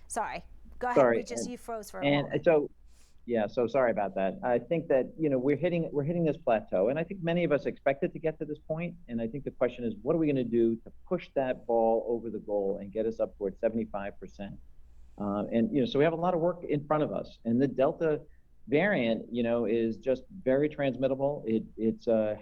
Sorry. Go ahead. Sorry. You froze for a And moment. so, yeah, so sorry about that. I think that, we're hitting this plateau, and I think many of us expected to get to this point. And I think the question is, what are we going to do to push that ball over the goal and get us up towards 75%? So we have a lot of work in front of us. And the Delta variant, is just very transmittable. It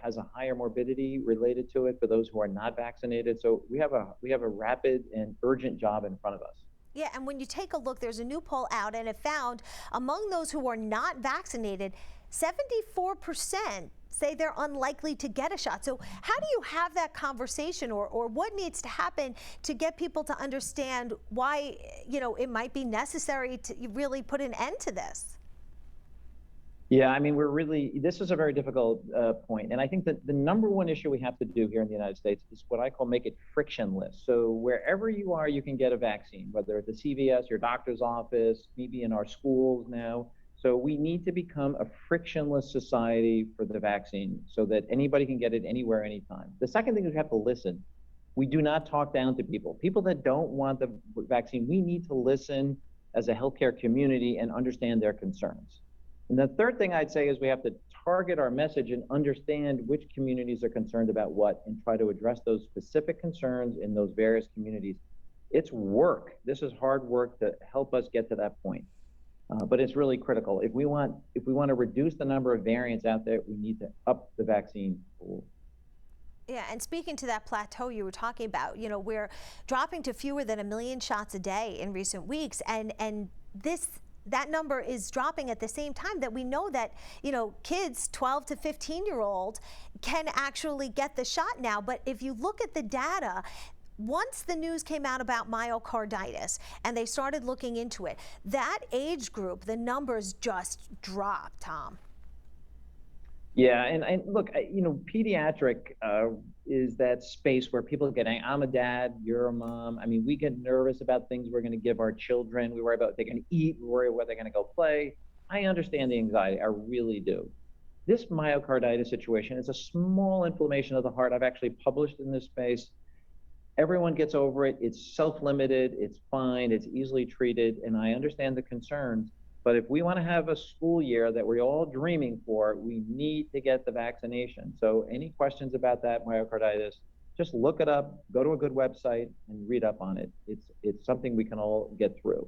has a higher morbidity related to it for those who are not vaccinated. So we have a rapid and urgent job in front of us. Yeah, and when you take a look, there's a new poll out, and it found among those who are not vaccinated, 74% say they're unlikely to get a shot. So how do you have that conversation, or what needs to happen to get people to understand why, it might be necessary to really put an end to this? Yeah, I mean, this is a very difficult point. And I think that the number one issue we have to do here in the United States is what I call make it frictionless. So wherever you are, you can get a vaccine, whether at the CVS, your doctor's office, maybe in our schools now. So we need to become a frictionless society for the vaccine so that anybody can get it anywhere, anytime. The second thing is we have to listen. We do not talk down to people. People that don't want the vaccine, we need to listen as a healthcare community and understand their concerns. And the third thing I'd say is we have to target our message and understand which communities are concerned about what and try to address those specific concerns in those various communities. It's work. This is hard work to help us get to that point. But it's really critical. If we want to reduce the number of variants out there, we need to up the vaccine pool. Yeah, and speaking to that plateau you were talking about, we're dropping to fewer than 1 million shots a day in recent weeks, and that number is dropping at the same time that we know that, kids 12 to 15-year-old can actually get the shot now. But if you look at the data, once the news came out about myocarditis and they started looking into it, that age group, the numbers just dropped, Tom. Yeah, and look, pediatric is that space where people get, I'm a dad, you're a mom. I mean, we get nervous about things we're going to give our children. We worry about what they're going to eat. We worry where they're going to go play. I understand the anxiety. I really do. This myocarditis situation is a small inflammation of the heart. I've actually published in this space. Everyone gets over it. It's self-limited. It's fine. It's easily treated. And I understand the concerns. But if we want to have a school year that we're all dreaming for, we need to get the vaccination. So any questions about that myocarditis, just look it up, go to a good website and read up on it. It's something we can all get through.